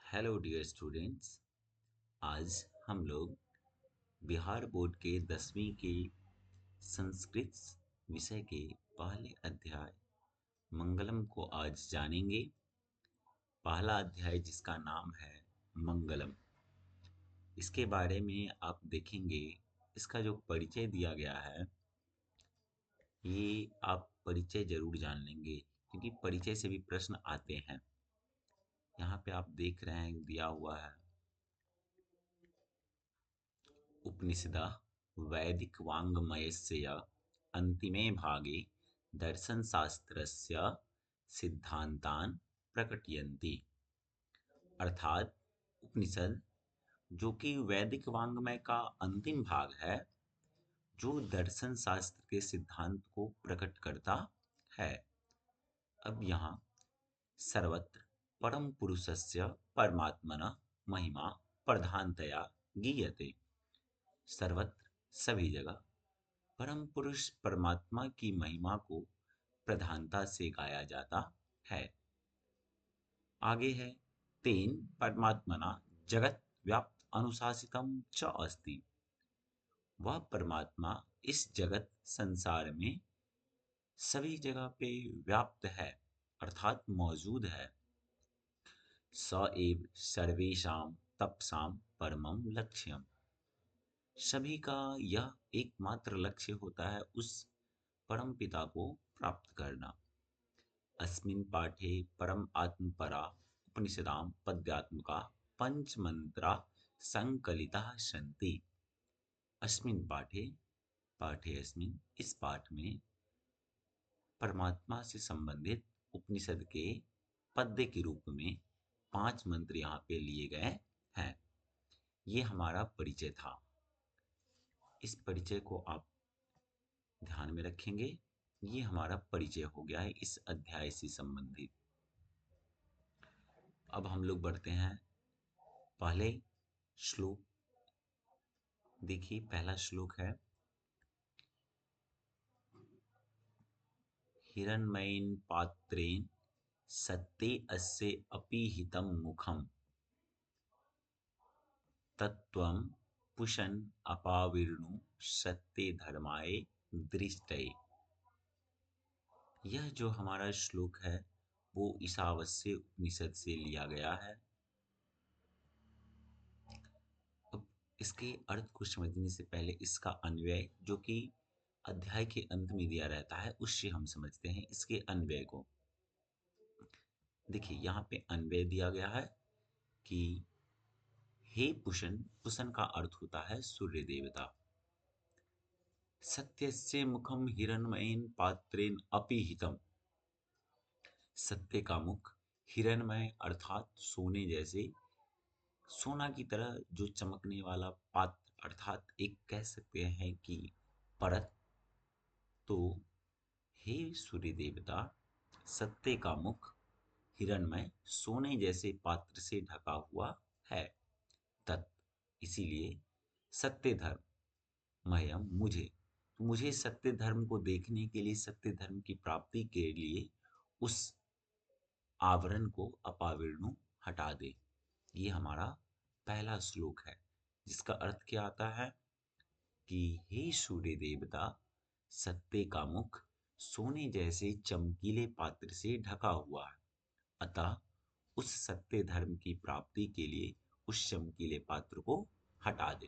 Hello dear students. आज हम लोग बिहार बोर्ड के 10वीं के संस्कृत विषय के पहले अध्याय मंगलम को आज जानेंगे। पहला अध्याय जिसका नाम है मंगलम, इसके बारे में आप देखेंगे। इसका जो परिचय दिया गया है ये आप परिचय जरूर जान लेंगे, क्योंकि परिचय से भी प्रश्न आते हैं। यहाँ पे आप देख रहे हैं दिया हुआ है उपनिषदः वैदिकवाङ्मयस्य अन्तिमे भागे दर्शनशास्त्रस्य सिद्धान्तान् प्रकटयन्ति। अर्थात उपनिषद जो कि वैदिक वाङ्मय का अंतिम भाग है, जो दर्शन शास्त्र के सिद्धांत को प्रकट करता है। अब यहाँ सर्वत्र परम पुरुषस्य परमात्मनः महिमा प्रधानतया गीयते। सर्वत्र सभी जगह परम पुरुष परमात्मा की महिमा को प्रधानता से गाया जाता है। आगे है तेन परमात्मना जगत व्याप्त अनुशासितम च अस्ति। वह परमात्मा इस जगत संसार में सभी जगह पे व्याप्त है, अर्थात मौजूद है। स एव सर्वेषां तपसां परमं लक्ष्यम। सभी का यह एकमात्र लक्ष्य होता है उस परम पिता को प्राप्त करना। अस्मिन् पाठे परम आत्मपरा उपनिषदां पद्यात्मका पंचमंत्रा संकलिताः सन्ति। अस्मिन् पाठे, पाठे अस्मिन्, इस पाठ में परमात्मा से संबंधित उपनिषद के पद्य के रूप में 5 मंत्र यहाँ पे लिए गए हैं। ये हमारा परिचय था। इस परिचय को आप ध्यान में रखेंगे। ये हमारा परिचय हो गया है इस अध्याय से संबंधित। अब हम लोग बढ़ते हैं पहले श्लोक। देखिए पहला श्लोक है हिरण्मयेन पात्रेण सत्ते अस्य अपीहितं मुखम् तत्त्वं पुषन् अपाविर्णु सत्ते धर्माय दृष्टये। यह जो हमारा श्लोक है वो ईशावास्य उपनिषद से लिया गया है। अब इसके अर्थ को समझने से पहले इसका अन्वय, जो कि अध्याय के अंत में दिया रहता है, उससे हम समझते हैं इसके अन्वय को। देखिए यहाँ पे अन्वय दिया गया है कि हे पुषन, पुषन का अर्थ होता है सूर्य देवता। सत्यस्य मुखम हिरण्मयेन पात्रेण अपीहितम। सत्य का मुख हिरण्मय अर्थात सोने जैसे, सोना की तरह जो चमकने वाला पात्र, अर्थात एक कह सकते हैं कि परत। तो हे सूर्य देवता, सत्य का मुख हिरणमय सोने जैसे पात्र से ढका हुआ है। तत्, इसीलिए सत्य धर्म मह्यम, मुझे सत्य धर्म को देखने के लिए, सत्य धर्म की प्राप्ति के लिए उस आवरण को अपाविर्णु हटा दे। ये हमारा पहला श्लोक है, जिसका अर्थ क्या आता है कि हे सूर्य देवता, सत्य का मुख सोने जैसे चमकीले पात्र से ढका हुआ है, अतः उस सत्य धर्म की प्राप्ति के लिए उस चमकीले पात्र को हटा दे।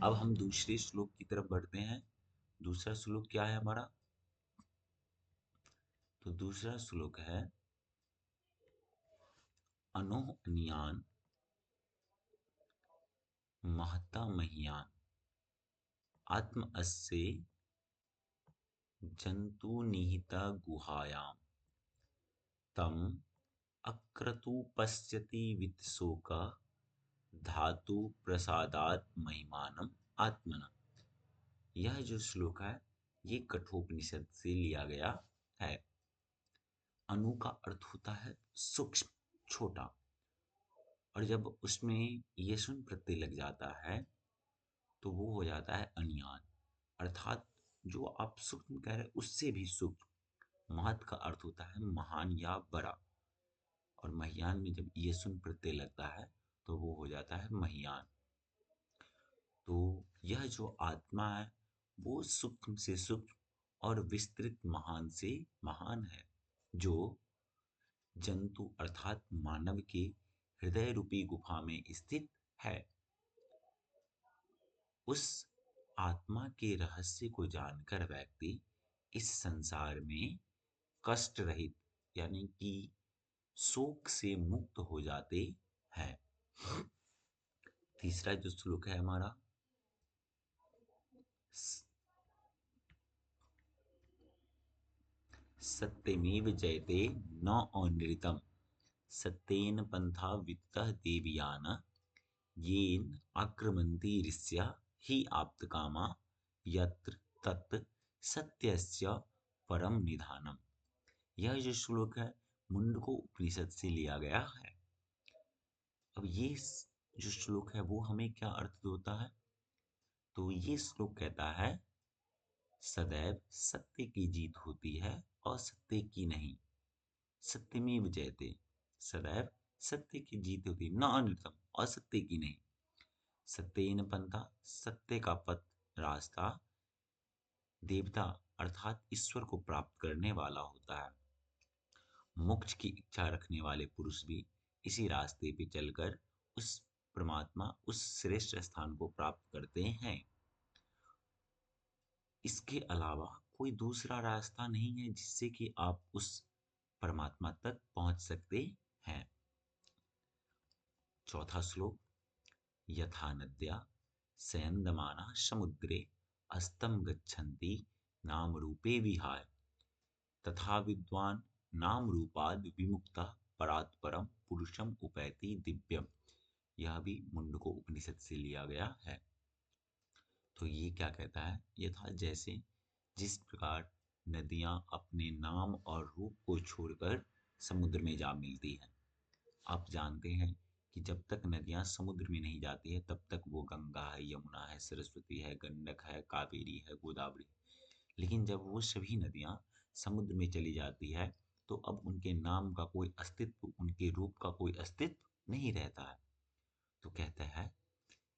अब हम दूसरे श्लोक की तरफ बढ़ते हैं। दूसरा श्लोक क्या है हमारा? तो दूसरा श्लोक है अनोह अनियान महता महीयान आत्म अस्य जंतु निहिता गुहायाम तम अक्रतु पश्यति वित्तशोक धातु प्रसादात महिमानम आत्मना। यह जो श्लोक है ये कठोपनिषद से लिया गया है। अनु का अर्थ होता है सूक्ष्म, छोटा, और जब उसमें ये सुन प्रत्यय लग जाता है तो वो हो जाता है अनियान, अर्थात जो आप सूक्ष्म कह रहे हैं उससे भी सूक्ष्म। महत का अर्थ होता है महान या बड़ा, और महियान में जब ये सुन प्रत्यय लगता है तो वो हो जाता है महियान। तो यह जो आत्मा है वो सूक्ष्म से सूक्ष्म और विस्तृत महान से महान है, जो जंतु अर्थात मानव के हृदय रूपी गुफा में स्थित है। उस आत्मा के रहस्य को जानकर व्यक्ति इस संसार में कष्ट रहित यानी कि शोक से मुक्त हो जाते हैं। तीसरा जो श्लोक है हमारा, सत्यमेव जयते न अनृतम सत्येन पंथा वित्तः देवयान येन आक्रमन्ति ऋष्या हि आप्तकामा यत्र तत् सत्यस्य परम निधानम। यह जो श्लोक है मुंडको उपनिषद से लिया गया है। अब ये जो श्लोक है वो हमें क्या अर्थ होता है? तो ये श्लोक कहता है सदैव सत्य की जीत होती है असत्य की नहीं। सत्यमेव जयते, सदैव सत्य की जीत होती है, न अनृतम, असत्य की नहीं। सत्येन पंथा, सत्य का पथ रास्ता, देवता अर्थात ईश्वर को प्राप्त करने वाला होता है। मोक्ष की इच्छा रखने वाले पुरुष भी इसी रास्ते पे चलकर उस परमात्मा, उस श्रेष्ठ स्थान को प्राप्त करते हैं। इसके अलावा कोई दूसरा रास्ता नहीं है जिससे कि आप उस परमात्मा तक पहुंच सकते हैं। चौथा श्लोक, यथा नद्या सयन्दमाना समुद्रे अस्तम गच्छन्ति नाम रूपे विहाय तथा विद्वान नाम रूपाद विमुक्ता परात् परम पुरुषम उपैति दिव्यम। यह भी मुंडको उपनिषद से लिया गया है। तो ये क्या कहता है, यथा जैसे, जिस प्रकार नदियां अपने नाम और रूप को छोड़कर समुद्र में जा मिलती हैं। आप जानते हैं कि जब तक नदियां समुद्र में नहीं जाती है तब तक वो गंगा है, यमुना है, सरस्वती है, गंडक है, कावेरी है, गोदावरी। लेकिन जब वो सभी नदियां समुद्र में चली जाती है तो अब उनके नाम का कोई अस्तित्व, उनके रूप का कोई अस्तित्व नहीं रहता है। तो कहता है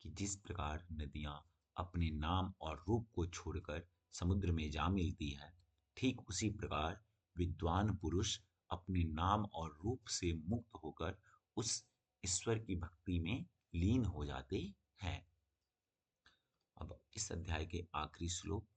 कि जिस प्रकार नदियां अपने नाम और रूप को छोड़कर समुद्र में जा मिलती है, ठीक उसी प्रकार विद्वान पुरुष अपने नाम और रूप से मुक्त होकर उस ईश्वर की भक्ति में लीन हो जाते हैं। अब इस अध्याय के आखिरी श्लोक,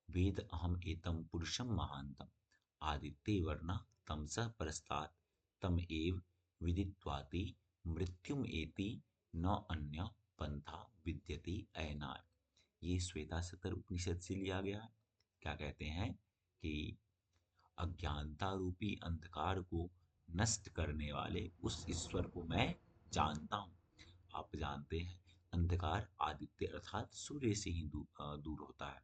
वेद अहम एतम पुरुषम महांतम आदित्य वर्ण तमसः परस्तात् तम एव विदित्वाति मृत्युम एति न अन्य पंथा विद्यते ऐनाय। ये श्वेता सतर उपनिषद से लिया गया है। क्या कहते हैं कि अज्ञानता रूपी अंधकार को नष्ट करने वाले उस ईश्वर को मैं जानता हूँ। आप जानते हैं अंधकार आदित्य अर्थात सूर्य से ही दूर होता है।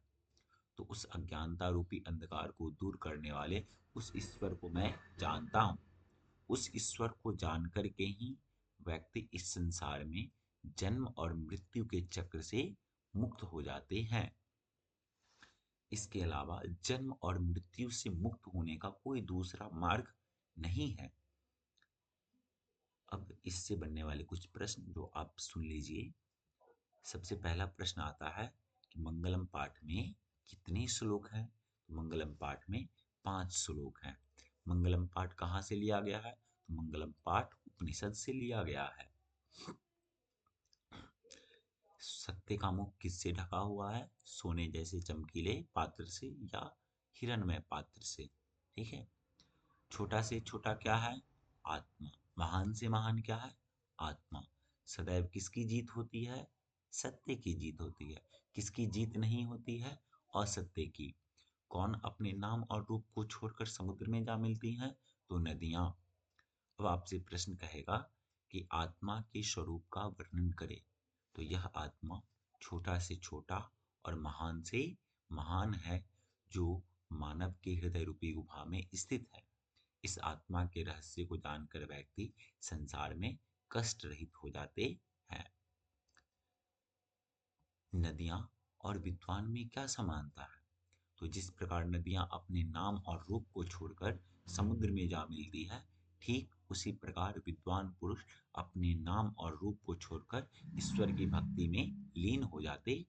तो उस अज्ञानता रूपी अंधकार को दूर करने वाले उस ईश्वर को मैं जानता हूँ। उस ईश्वर को जान कर के ही व्यक्ति इस संसार में जन्म और मृत्यु के चक्र से मुक्त हो जाते हैं। इसके अलावा जन्म और मृत्यु से मुक्त होने का कोई दूसरा मार्ग नहीं है। अब इससे बनने वाले कुछ प्रश्न जो आप सुन लीजिए। सबसे पहला प्रश्न आता है कि मंगलम पाठ में कितने श्लोक हैं? तो मंगलम पाठ में 5 श्लोक हैं। मंगलम पाठ कहाँ से लिया गया है? तो मंगलम पाठ उपनिषद से लिया गया है। सत्य का मुख किससे ढका हुआ है? सोने जैसे चमकीले पात्र से या हिरणमय पात्र से। ठीक है। छोटा से छोटा क्या है? आत्मा। महान से महान क्या है? आत्मा। सदैव किसकी जीत होती है? सत्य की जीत होती है। किसकी जीत नहीं होती है? असत्य की। कौन अपने नाम और रूप को छोड़कर समुद्र में जा मिलती हैं? तो नदियां। अब आपसे प्रश्न कहेगा कि आत्मा के स्वरूप का वर्णन करे। तो यह आत्मा छोटा से छोटा और महान से महान है, जो मानव के हृदय रूपी गुफा में स्थित है। इस आत्मा के रहस्य को जानकर व्यक्ति संसार में कष्ट रहित हो जाते हैं। नदियां और विद्वान में क्या समानता है? तो जिस प्रकार नदियां अपने नाम और रूप को छोड़कर समुद्र में जा मिलती है, ठीक उसी प्रकार विद्वान पुरुष अपने नाम और रूप को छोड़कर ईश्वर की भक्ति में लीन हो जाते